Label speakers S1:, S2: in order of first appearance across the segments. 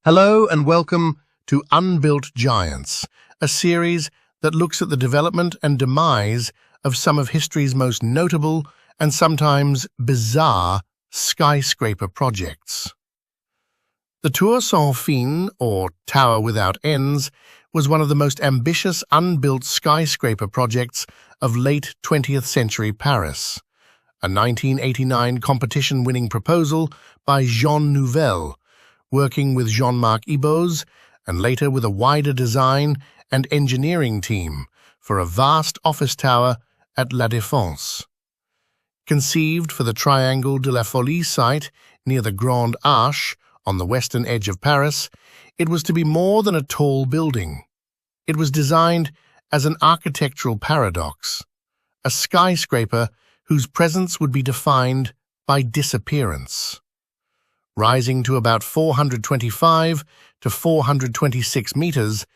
S1: Hello and welcome to Unbuilt Giants, a series that looks at the development and demise of some of history's most notable and sometimes bizarre skyscraper projects. The Tour Sans Fin, or Tower Without Ends, was one of the most ambitious unbuilt skyscraper projects of late 20th century Paris, a 1989 competition-winning proposal by Jean Nouvel, working with Jean-Marc Ibos and later with a wider design and engineering team for a vast office tower at La Défense. Conceived for the Triangle de la Folie site near the Grande Arche on the western edge of Paris, it was to be more than a tall building. It was designed as an architectural paradox, a skyscraper whose presence would be defined by disappearance. Rising to about 425 to 426 meters,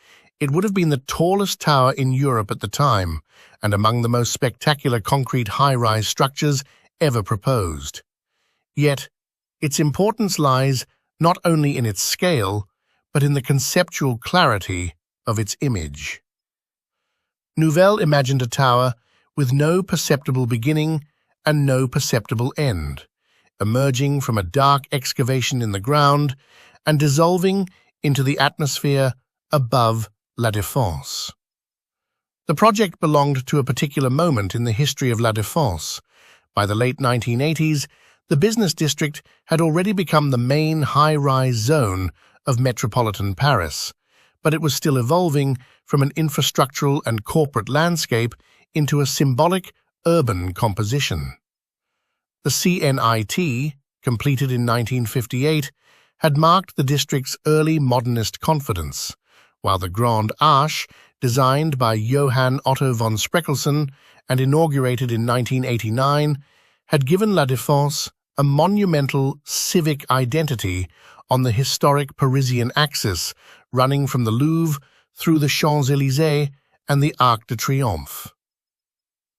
S1: it would have been the tallest tower in Europe at the time and among the most spectacular concrete high-rise structures ever proposed. Yet, its importance lies not only in its scale, but in the conceptual clarity of its image. Nouvel imagined a tower with no perceptible beginning and no perceptible end, emerging from a dark excavation in the ground and dissolving into the atmosphere above La Défense. The project belonged to a particular moment in the history of La Défense. By the late 1980s, the business district had already become the main high-rise zone of metropolitan Paris, but it was still evolving from an infrastructural and corporate landscape into a symbolic urban composition. The CNIT, completed in 1958, had marked the district's early modernist confidence, while the Grande Arche, designed by Johann Otto von Spreckelsen and inaugurated in 1989, had given La Défense a monumental civic identity on the historic Parisian axis running from the Louvre through the Champs-Élysées and the Arc de Triomphe.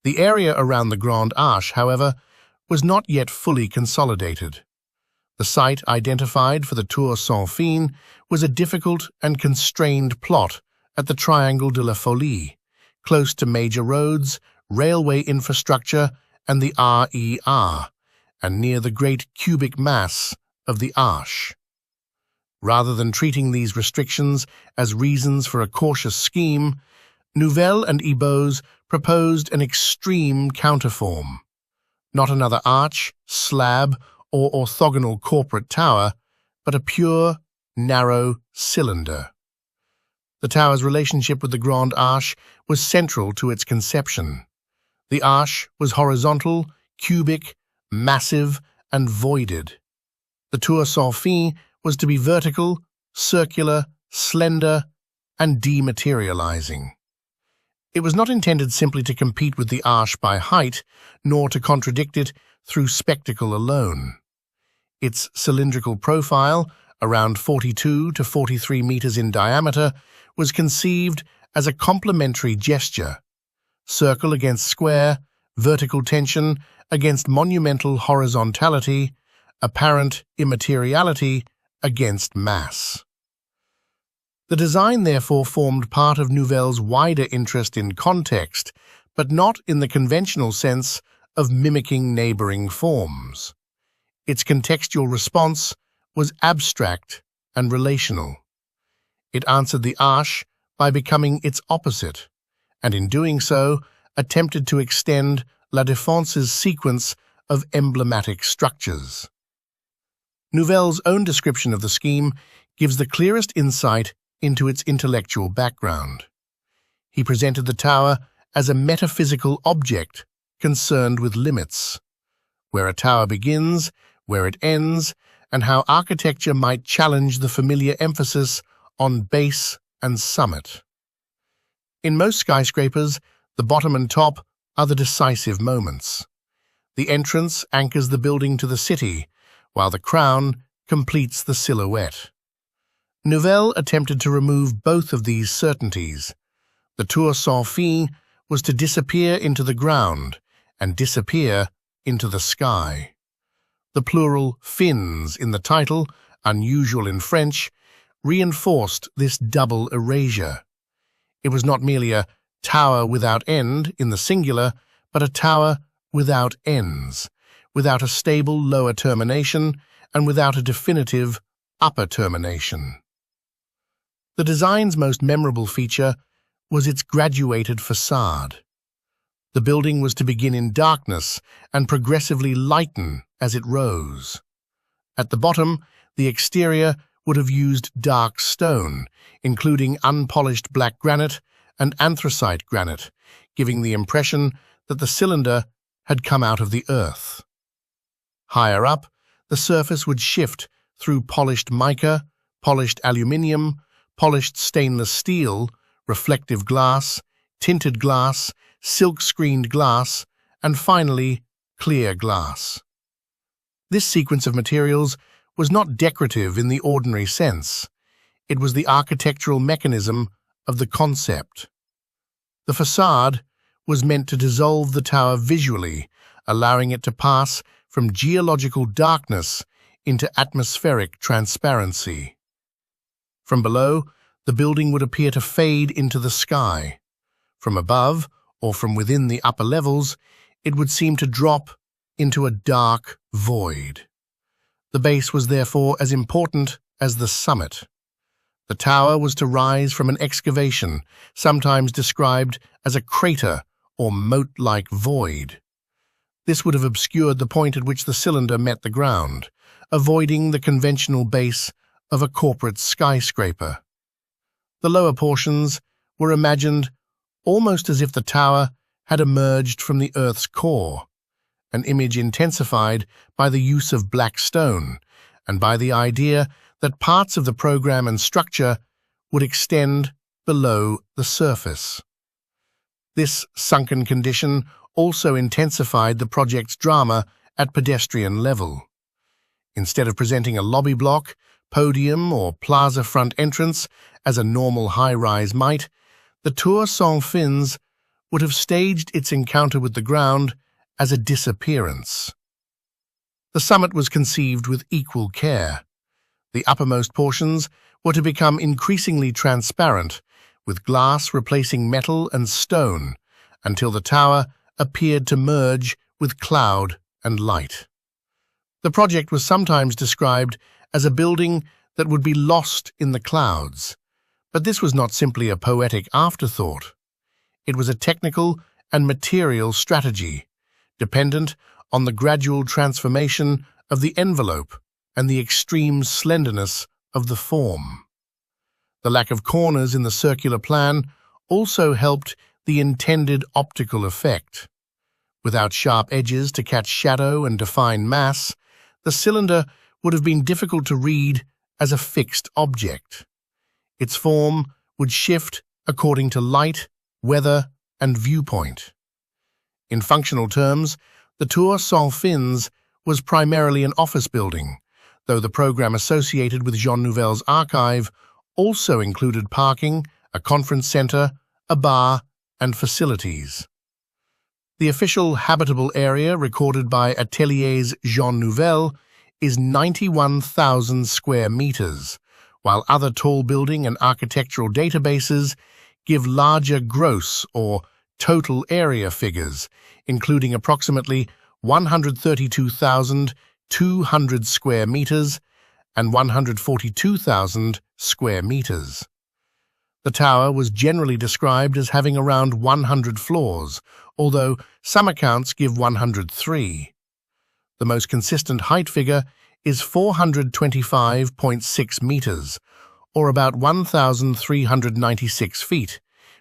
S1: The area around the Grande Arche, however, was not yet fully consolidated. The site identified for the Tour Sans Fin was a difficult and constrained plot at the Triangle de la Folie, close to major roads, railway infrastructure, and the RER, and near the great cubic mass of the Arche. Rather than treating these restrictions as reasons for a cautious scheme, Nouvel and Ibos proposed an extreme counterform. Not another arch, slab, or orthogonal corporate tower, but a pure, narrow cylinder. The tower's relationship with the Grande Arche was central to its conception. The arche was horizontal, cubic, massive, and voided. The Tour Sans Fin was to be vertical, circular, slender, and dematerializing. It was not intended simply to compete with the Arche by height, nor to contradict it through spectacle alone. Its cylindrical profile, around 42 to 43 meters in diameter, was conceived as a complementary gesture: circle against square, vertical tension against monumental horizontality, apparent immateriality against mass. The design therefore formed part of Nouvel's wider interest in context, but not in the conventional sense of mimicking neighboring forms. Its contextual response was abstract and relational. It answered the Arche by becoming its opposite, and in doing so attempted to extend La Défense's sequence of emblematic structures. Nouvel's own description of the scheme gives the clearest insight into its intellectual background. He presented the tower as a metaphysical object concerned with limits, where a tower begins, where it ends, and how architecture might challenge the familiar emphasis on base and summit. In most skyscrapers, the bottom and top are the decisive moments. The entrance anchors the building to the city, while the crown completes the silhouette. Nouvel attempted to remove both of these certainties. The Tour Sans Fin was to disappear into the ground and disappear into the sky. The plural fins in the title, unusual in French, reinforced this double erasure. It was not merely a tower without end in the singular, but a tower without ends, without a stable lower termination and without a definitive upper termination. The design's most memorable feature was its graduated facade. The building was to begin in darkness and progressively lighten as it rose. At the bottom, the exterior would have used dark stone, including unpolished black granite and anthracite granite, giving the impression that the cylinder had come out of the earth. Higher up, the surface would shift through polished mica, polished aluminium, polished stainless steel, reflective glass, tinted glass, silk-screened glass, and finally, clear glass. This sequence of materials was not decorative in the ordinary sense. It was the architectural mechanism of the concept. The facade was meant to dissolve the tower visually, allowing it to pass from geological darkness into atmospheric transparency. From below, the building would appear to fade into the sky. From above, or from within the upper levels, it would seem to drop into a dark void. The base was therefore as important as the summit. The tower was to rise from an excavation, sometimes described as a crater or moat-like void. This would have obscured the point at which the cylinder met the ground, avoiding the conventional base of a corporate skyscraper. The lower portions were imagined almost as if the tower had emerged from the Earth's core, an image intensified by the use of black stone and by the idea that parts of the program and structure would extend below the surface. This sunken condition also intensified the project's drama at pedestrian level. Instead of presenting a lobby block, podium, or plaza front entrance as a normal high-rise might, the Tour Sans Fins would have staged its encounter with the ground as a disappearance. The summit was conceived with equal care. The uppermost portions were to become increasingly transparent, with glass replacing metal and stone, until the tower appeared to merge with cloud and light. The project was sometimes described as a building that would be lost in the clouds, but this was not simply a poetic afterthought. It was a technical and material strategy, dependent on the gradual transformation of the envelope and the extreme slenderness of the form. The lack of corners in the circular plan also helped the intended optical effect. Without sharp edges to catch shadow and define mass, the cylinder would have been difficult to read as a fixed object. Its form would shift according to light, weather, and viewpoint. In functional terms, the Tour Sans Fins was primarily an office building, though the program associated with Jean Nouvel's archive also included parking, a conference center, a bar, and facilities. The official habitable area recorded by Atelier's Jean Nouvel is 91,000 square meters, while other tall building and architectural databases give larger gross or total area figures, including approximately 132,200 square meters and 142,000 square meters. The tower was generally described as having around 100 floors, although some accounts give 103. The most consistent height figure is 425.6 meters, or about 1,396 feet,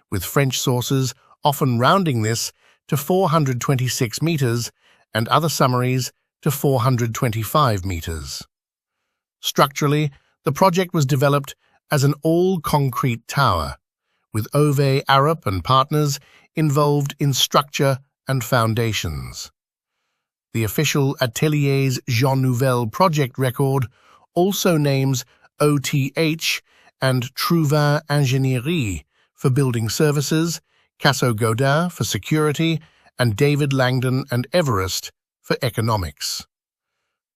S1: with French sources often rounding this to 426 meters and other summaries to 425 meters. Structurally, the project was developed as an all-concrete tower, with Ove Arup and partners involved in structure and foundations. The official Atelier's Jean Nouvel project record also names OTH and Trouvin Ingénierie for building services, Casso Godin for security, and David Langdon and Everest for economics.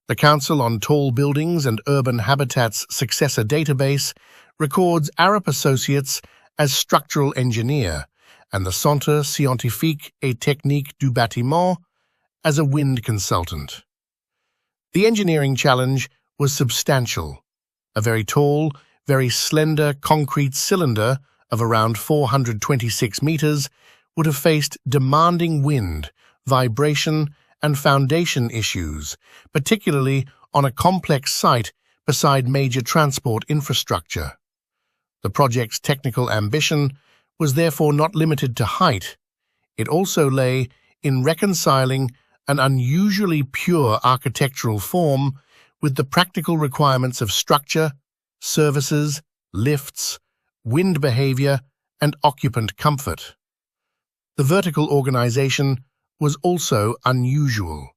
S1: The Council on Tall Buildings and Urban Habitat's successor database records Arup Associates as structural engineer and the Centre Scientifique et Technique du Bâtiment as a wind consultant. The engineering challenge was substantial. A very tall, very slender concrete cylinder of around 426 meters would have faced demanding wind, vibration, and foundation issues, particularly on a complex site beside major transport infrastructure. The project's technical ambition was therefore not limited to height. It also lay in reconciling an unusually pure architectural form with the practical requirements of structure, services, lifts, wind behavior, and occupant comfort. The vertical organization was also unusual.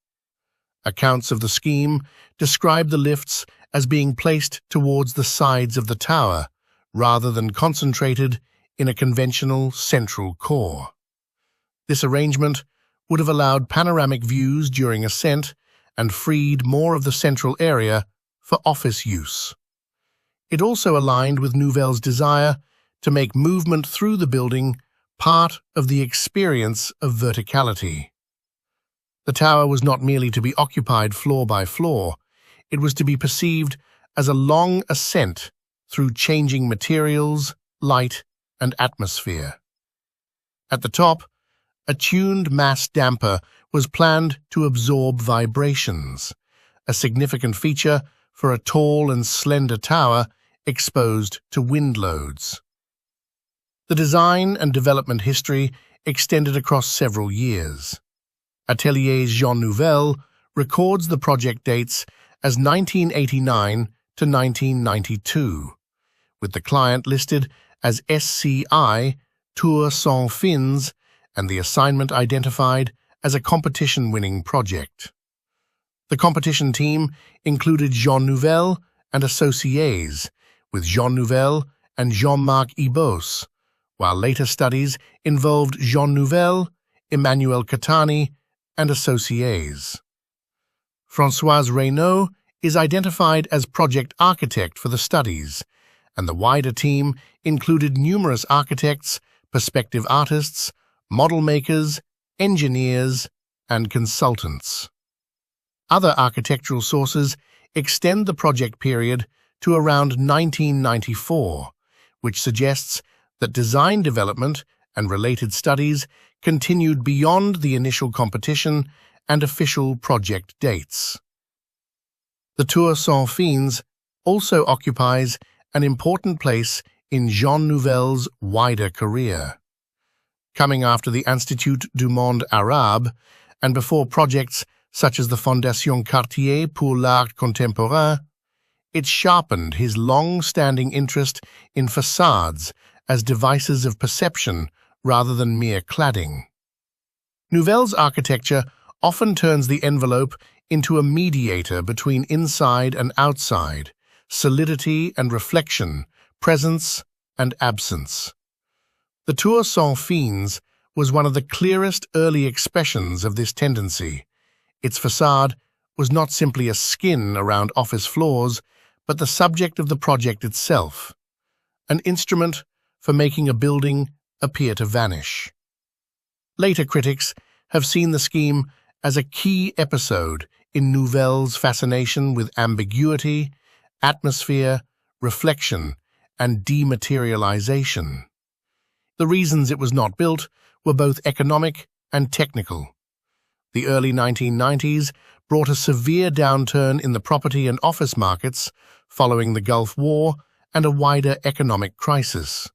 S1: Accounts of the scheme describe the lifts as being placed towards the sides of the tower, rather than concentrated in a conventional central core. This arrangement would have allowed panoramic views during ascent and freed more of the central area for office use. It also aligned with Nouvel's desire to make movement through the building part of the experience of verticality. The tower was not merely to be occupied floor by floor, it was to be perceived as a long ascent through changing materials, light, and atmosphere. At the top, a tuned mass damper was planned to absorb vibrations, a significant feature for a tall and slender tower exposed to wind loads. The design and development history extended across several years. Atelier Jean Nouvel records the project dates as 1989 to 1992, with the client listed as SCI Tour Sans Fins and the assignment identified as a competition-winning project. The competition team included Jean Nouvel and Associés, with Jean Nouvel and Jean-Marc Ibos, while later studies involved Jean Nouvel, Emmanuel Catani, and Associés. Françoise Reynaud is identified as project architect for the studies, and the wider team included numerous architects, perspective artists, model makers, engineers, and consultants. Other architectural sources extend the project period to around 1994, which suggests that design development and related studies continued beyond the initial competition and official project dates. The Tour Sans Fins also occupies an important place in Jean Nouvel's wider career. Coming after the Institut du Monde Arabe and before projects such as the Fondation Cartier pour l'Art Contemporain, it sharpened his long-standing interest in facades as devices of perception rather than mere cladding. Nouvel's architecture often turns the envelope into a mediator between inside and outside, solidity and reflection, presence and absence. The Tour Sans Fins was one of the clearest early expressions of this tendency. Its facade was not simply a skin around office floors, but the subject of the project itself, an instrument for making a building appear to vanish. Later critics have seen the scheme as a key episode in Nouvel's fascination with ambiguity, atmosphere, reflection, and dematerialization. The reasons it was not built were both economic and technical. The early 1990s brought a severe downturn in the property and office markets following the Gulf War and a wider economic crisis.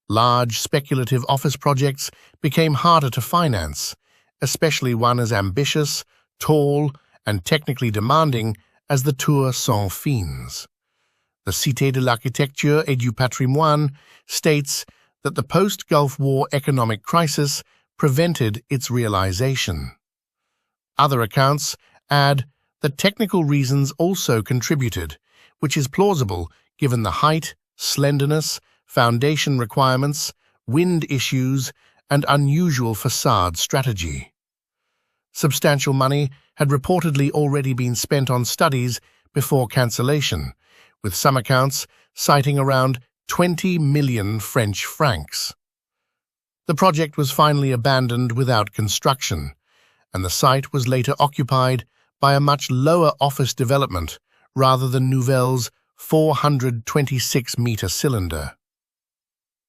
S1: Large speculative office projects became harder to finance, especially one as ambitious, tall, and technically demanding as the Tour Sans Fins. The Cité de l'Architecture et du Patrimoine states that the post-Gulf War economic crisis prevented its realization. Other accounts add that technical reasons also contributed, which is plausible given the height, slenderness, foundation requirements, wind issues, and unusual facade strategy. Substantial money had reportedly already been spent on studies before cancellation, with some accounts citing around 20 million French francs. The project was finally abandoned without construction, and the site was later occupied by a much lower office development rather than Nouvel's 426-meter cylinder.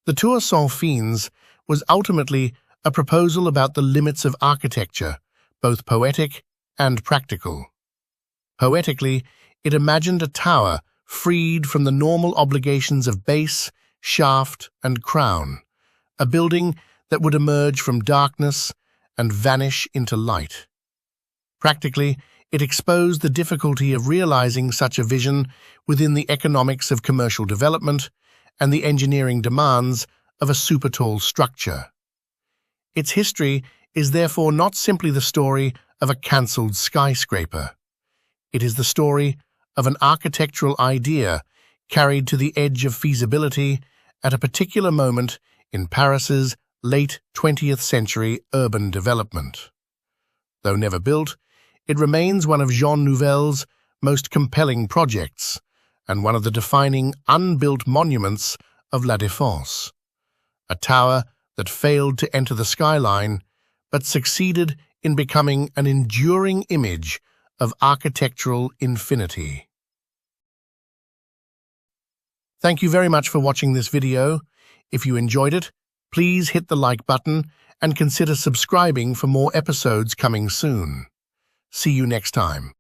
S1: The Tour Sans Fins was ultimately a proposal about the limits of architecture, both poetic and practical. Poetically, it imagined a tower freed from the normal obligations of base, shaft, and crown, a building that would emerge from darkness and vanish into light. Practically, it exposed the difficulty of realizing such a vision within the economics of commercial development and the engineering demands of a supertall structure. Its history is therefore not simply the story of a cancelled skyscraper. It is the story of an architectural idea carried to the edge of feasibility at a particular moment in Paris's late 20th century urban development. Though never built, it remains one of Jean Nouvel's most compelling projects and one of the defining unbuilt monuments of La Défense, a tower that failed to enter the skyline but succeeded in becoming an enduring image of architectural infinity. Thank you very much for watching this video. If you enjoyed it, please hit the like button and consider subscribing for more episodes coming soon. See you next time.